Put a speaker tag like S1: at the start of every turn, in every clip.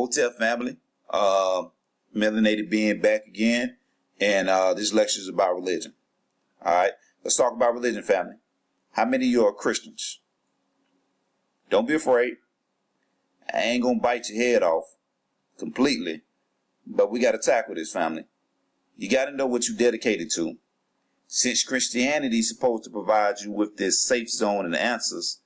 S1: Hotep family, melanated being back again, and this lecture is about religion. All right, let's talk about religion, family. How many of you are Christians? Don't be afraid. I ain't gonna bite your head off completely, but we got to tackle this, family. You got to know what you're dedicated to. Since Christianity is supposed to provide you with this safe zone and answers,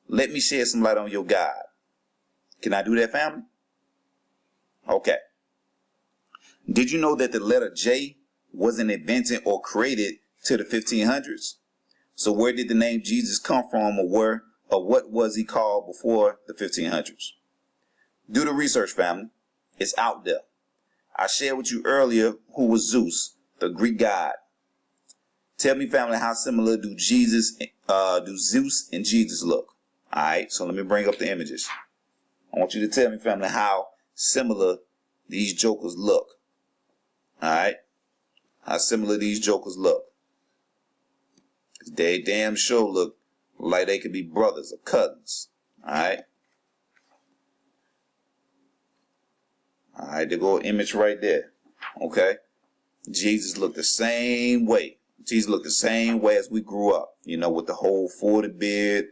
S1: let me shed some light on your God. Can I do that, family? Okay. Did you know that the letter J wasn't invented or created till the 1500s? So where did the name Jesus come from, or what was he called before the 1500s? Do the research, family. It's out there. I shared with you earlier who was Zeus, the Greek god. Tell me, family, how similar do Zeus and Jesus look? All right, so let me bring up the images. I want you to tell me, family, how similar these jokers look. All right, how similar these jokers look. They damn sure look like they could be brothers or cousins. All right. All right, there go an image right there. Okay. Jesus looked the same way. Jesus looked the same way as we grew up. You know, with the whole 40 beard,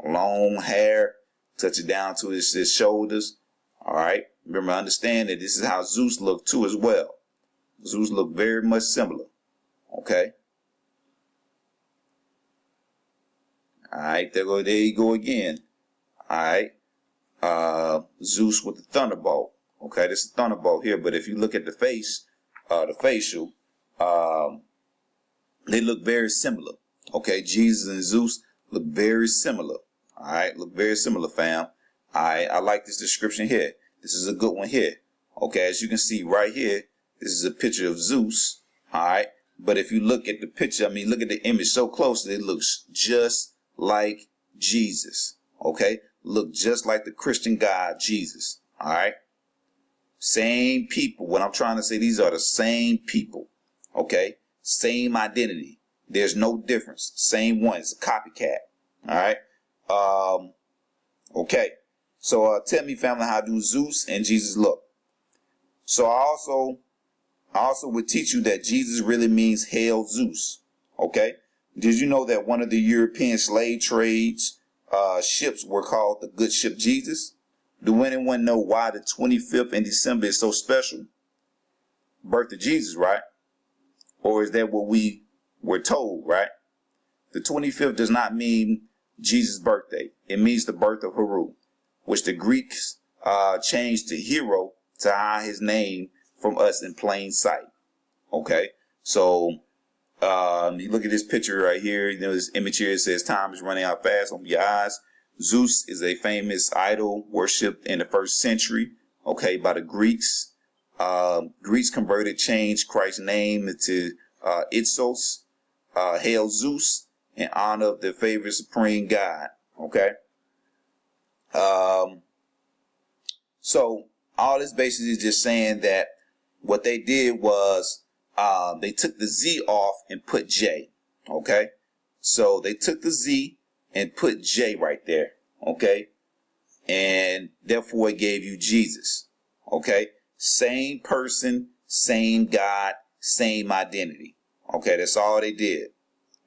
S1: long hair, touching down to his shoulders. All right. Remember, understand that this is how Zeus looked too as well. Zeus looked very much similar. Okay. All right. There you go again. All right. Zeus with the thunderbolt. Okay, this is a thunderbolt here, but if you look at the face, the facial, they look very similar. Okay, Jesus and Zeus look very similar. All right, look very similar, fam. All right, I like this description here. This is a good one here. Okay, as you can see right here, this is a picture of Zeus. All right, but if you look at the picture, look at the image so closely, it looks just like Jesus. Okay, look just like the Christian God, Jesus. All right. Same people. What I'm trying to say, these are the same people. Okay. Same identity. There's no difference. Same one. It's a copycat. All right. Okay. So tell me, family, how do Zeus and Jesus look? So I also would teach you that Jesus really means Hail Zeus. Okay. Did you know that one of the European slave trades ships were called the Good Ship Jesus? Do anyone know why the 25th in December is so special? Birth of Jesus, right? Or is that what we were told, right? The 25th does not mean Jesus' birthday. It means the birth of Heru, which the Greeks changed to Hero to hide his name from us in plain sight. Okay, so you look at this picture right here. You know, this image here, it says time is running out fast on your eyes. Zeus is a famous idol worshipped in the 1st century, okay, by the Greeks. Greeks changed Christ's name into Itzos, Hail Zeus, in honor of their favorite supreme god, okay? So all this basically is just saying that what they did was they took the Z off and put J, okay? So they took the Z and put J right there, okay? And therefore it gave you Jesus, okay? Same person, same God, same identity, okay? That's all they did.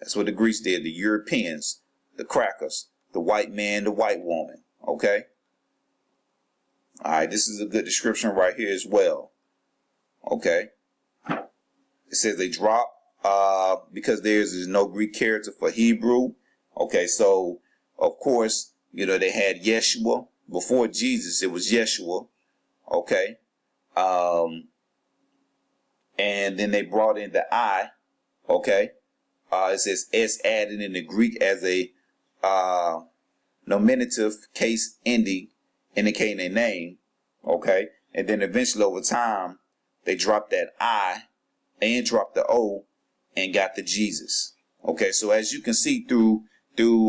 S1: That's what the Greeks did, the Europeans, the crackers, the white man, the white woman, okay? All right, this is a good description right here as well, okay? It says they drop because there's no Greek character for Hebrew. Okay, so of course, you know, they had Yeshua. Before Jesus, it was Yeshua. Okay. And then they brought in the I. Okay. It says S added in the Greek as a nominative case ending, indicating a name. Okay. And then eventually over time, they dropped that I and dropped the O and got the Jesus. Okay. So as you can see through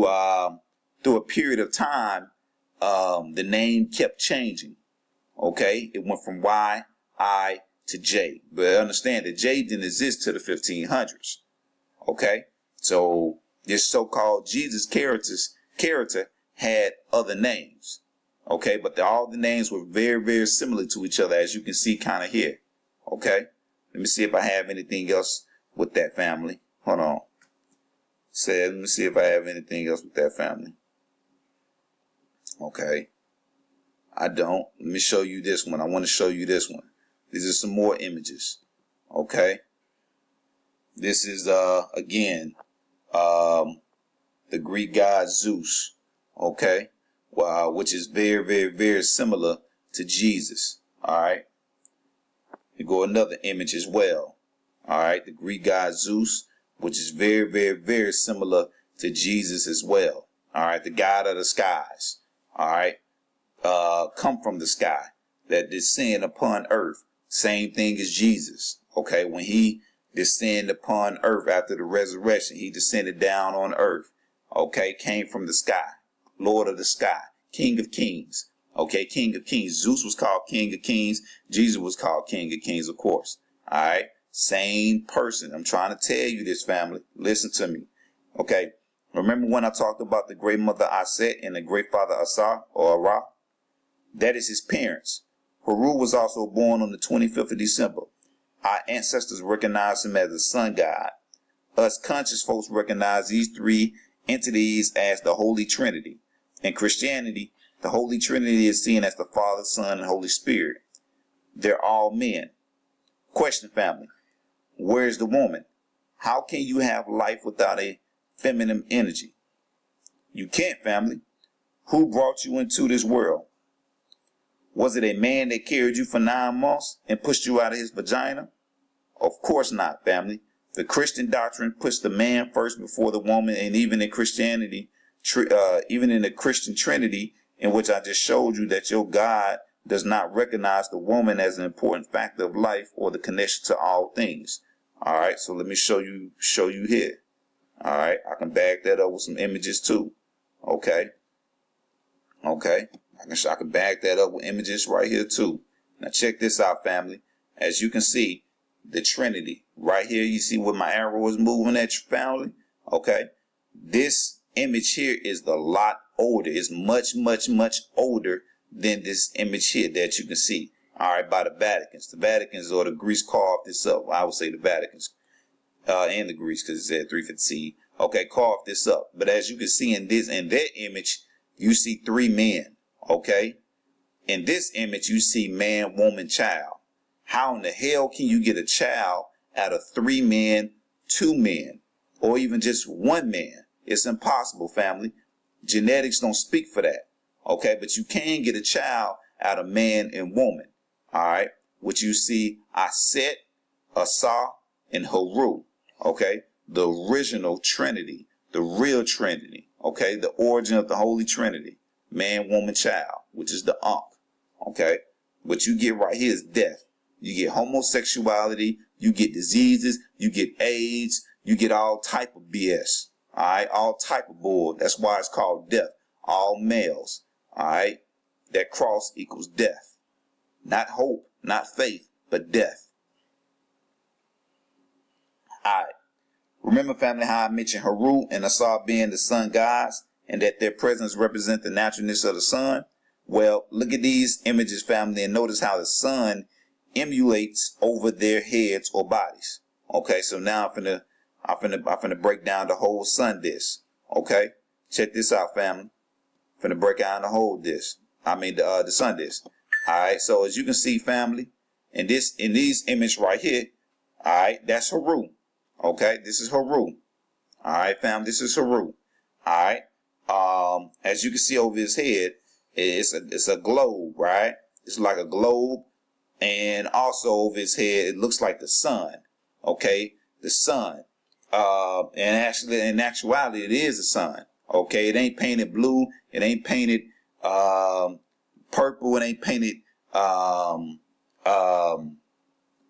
S1: a period of time, the name kept changing. Okay, it went from Y, I to J. But understand that J didn't exist till the 1500s. Okay, so this so-called Jesus character had other names. Okay, but all the names were very, very similar to each other, as you can see kind of here. Okay, let me see if I have anything else with that family. Hold on. Let me see if I have anything else with that family. Okay, I don't. Let me show you this one. I want to show you this one. These are some more images. Okay, this is again the Greek god Zeus. Okay, which is very, very, very similar to Jesus. All right. You go another image as well. All right, the Greek god Zeus, which is very, very, very similar to Jesus as well. All right, the god of the skies. All right, come from the sky, that descend upon earth. Same thing as Jesus. Okay, when he descended upon earth after the resurrection, he descended down on earth. Okay, came from the sky, Lord of the sky, King of kings. Okay, King of kings. Zeus was called King of kings. Jesus was called King of kings, of course. All right, same person. I'm trying to tell you this, family. Listen to me. Okay, remember when I talked about the great mother Aset and the great father Asa or Ra? That is his parents. Heru was also born on the 25th of December. Our ancestors recognized him as the sun god. Us conscious folks recognize these three entities as the Holy Trinity. In Christianity, the Holy Trinity is seen as the Father, Son, and Holy Spirit. They're all men. Question, family. Where's the woman? How can you have life without a feminine energy? You can't, family. Who brought you into this world? Was it a man that carried you for 9 months and pushed you out of his vagina? Of course not, family. The Christian doctrine puts the man first before the woman, and even in Christianity, even in the Christian Trinity, in which I just showed you that your God does not recognize the woman as an important factor of life or the connection to all things. All right, so let me show you here. All right, I can back that up with some images too. Okay, I can back that up with images right here too. Now check this out, family. As you can see, the Trinity right here. You see where my arrow is moving at, family. Okay, this image here is a lot older. It's much, much, much older than this image here that you can see. All right, by the Vaticans. The Vaticans or the Greeks carved this up. I would say the Vaticans and the Greeks, because it said 350 CE. Okay, carved this up. But as you can see in that image, you see 3 men. Okay, in this image, you see man, woman, child. How in the hell can you get a child out of 3 men, 2 men, or even just 1 man? It's impossible, family. Genetics don't speak for that. Okay, but you can get a child out of man and woman. All right, which you see Aset, Asa, and Heru. Okay, the original Trinity, the real Trinity. Okay, the origin of the Holy Trinity, man, woman, child, which is the Ankh. Okay, what you get right here is death. You get homosexuality, you get diseases, you get AIDS, you get all type of BS. All right, all type of bull. That's why it's called death. All males. All right, that cross equals death. Not hope, not faith, but death. All right. Remember, family, how I mentioned Heru and Asa being the sun gods and that their presence represent the naturalness of the sun? Well, look at these images, family, and notice how the sun emulates over their heads or bodies. Okay, so now I'm finna break down the whole sun disk. Okay, check this out, family. Finna break down the whole disk. The sun disk. All right, so as you can see, family, in these image right here, all right, that's Heru. Okay, this is Heru. All right, fam, this is Heru. All right. As you can see over his head, it's a globe, right? It's like a globe, and also over his head, it looks like the sun. Okay, the sun. And actually, in actuality, it is the sun. Okay, it ain't painted blue. It ain't painted purple. It ain't painted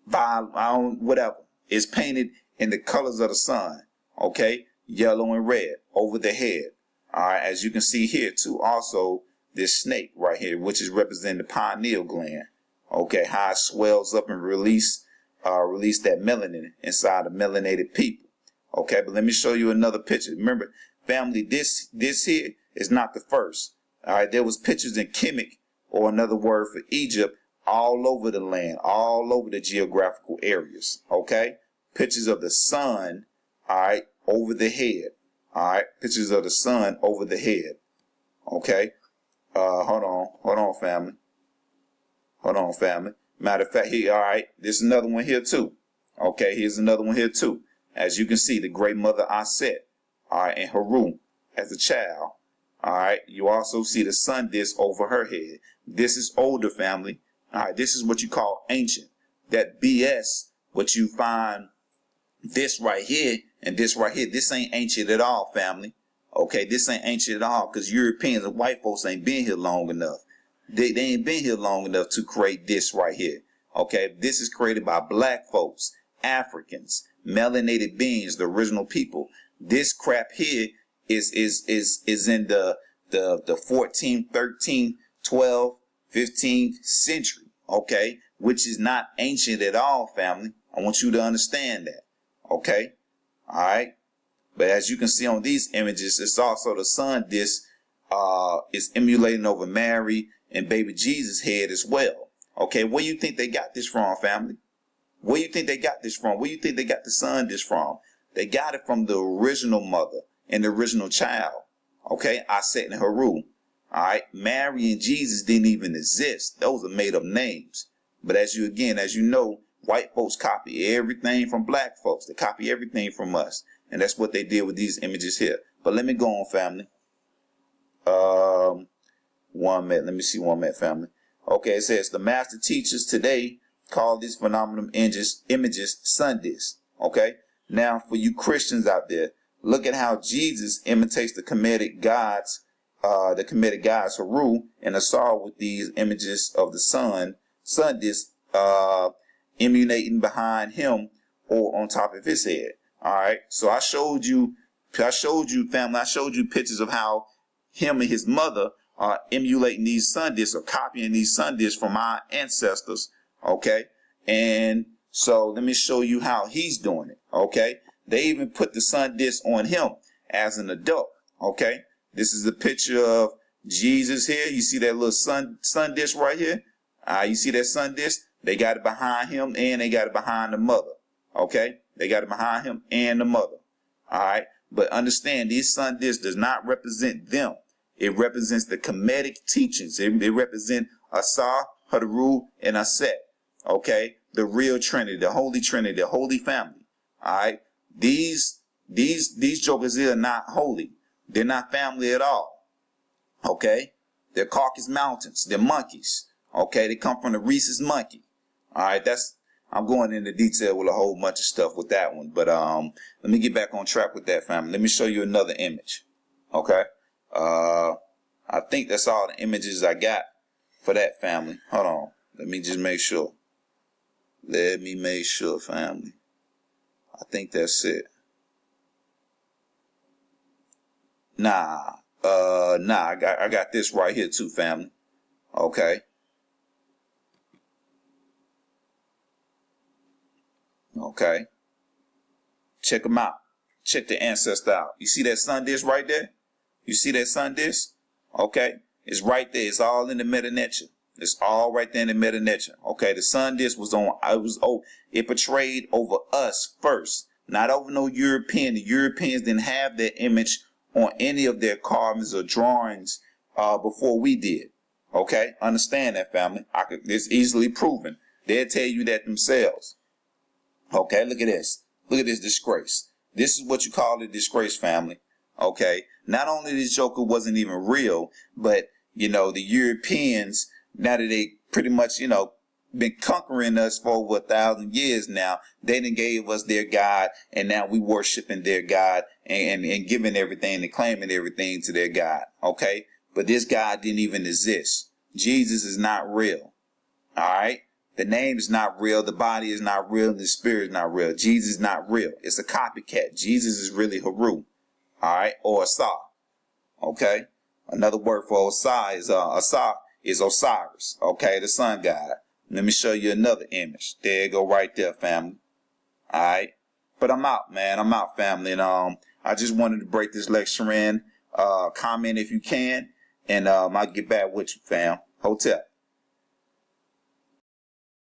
S1: violet, whatever. It's painted in the colors of the sun. Okay, yellow and red over the head. All right, as you can see here too, also this snake right here, which is representing the pineal gland. Okay, how it swells up and release that melanin inside of melanated people. Okay, but let me show you another picture. Remember, family, this here is not the first. All right, there was pictures in Kemet, or another word for Egypt, all over the land, all over the geographical areas. Okay, pictures of the sun, all right, over the head. All right, pictures of the sun over the head. Okay, hold on, family. Hold on, family. Matter of fact, here, all right, there's another one here too. Okay, here's another one here too. As you can see, the great mother Aset, all right, and Haru as a child. All right, you also see the sun disk over her head. This is older, family. All right, this is what you call ancient. That BS, what you find this right here and this right here, this ain't ancient at all, family. Okay, this ain't ancient at all, because Europeans and white folks ain't been here long enough. They ain't been here long enough to create this right here. Okay, this is created by black folks, Africans, melanated beings, the original people. This crap here is in the 14th, 13th, 12th, 15th century. Okay, which is not ancient at all, family. I want you to understand that. Okay, all right. But as you can see on these images, it's also the sun disk is emulating over Mary and baby Jesus' head as well. Okay, where you think they got this from, family? Where you think they got this from? Where you think they got the sun disk from? They got it from the original mother and the original child. Okay, Aset and Haru. All right, Mary and Jesus didn't even exist. Those are made up names. But as you know, white folks copy everything from black folks. They copy everything from us. And that's what they did with these images here. But let me go on, family. 1 minute. Let me see 1 minute, family. Okay, it says the master teachers today call these phenomenal images sun disk. Okay. Now, for you Christians out there, look at how Jesus imitates the Kemetic gods, Haru and Asar, with these images of the sun disk, emulating behind him or on top of his head. All right. So I showed you, family. I showed you pictures of how him and his mother are emulating these sun disks, or copying these sun disks from our ancestors. Okay. And so let me show you how he's doing it. Okay. They even put the sun disk on him as an adult. Okay. This is a picture of Jesus here. You see that little sun disk right here? You see that sun disk? They got it behind him and they got it behind the mother. Okay. They got it behind him and the mother. All right. But understand, these sun disks does not represent them. It represents the Kemetic teachings. It represents Asar, Haru, and Aset. Okay. The real Trinity, the Holy Trinity, the Holy Family. All right. These jokers here are not holy. They're not family at all. Okay. They're Caucasus Mountains. They're monkeys. Okay. They come from the rhesus monkey. All right. I'm going into detail with a whole bunch of stuff with that one. But let me get back on track with that, family. Let me show you another image. Okay. I think that's all the images I got for that, family. Hold on. Let me just make sure. Let me make sure, family. I think that's it. Nah, I got this right here too, family. Okay. Okay. Check them out. Check the ancestor out. You see that sun disk right there? You see that sun disk? Okay. It's right there. It's all in the Meta-Netia. It's all right there in the Meta-Netia. Okay. The sun disk it portrayed over us first, not over no European. The Europeans didn't have that image on any of their carvings or drawings before we did. Okay. Understand that, family. It's easily proven. They'll tell you that themselves. Okay, look at this. Look at this disgrace. This is what you call a disgrace, family. Okay. Not only this joker wasn't even real, but, the Europeans, now that they pretty much, been conquering us for over 1,000 years now, they done gave us their God, and now we worshiping their God and giving everything and claiming everything to their God. Okay. But this God didn't even exist. Jesus is not real. All right. The name is not real. The body is not real. And the spirit is not real. Jesus is not real. It's a copycat. Jesus is really Haru. All right. Or Asar. Okay. Another word for Asar is Osiris. Okay. The sun god. Let me show you another image. There you go right there, family. All right. But I'm out, man. I'm out, family. And I just wanted to break this lecture in. Comment if you can. and I'll get back with you, fam. Hotel.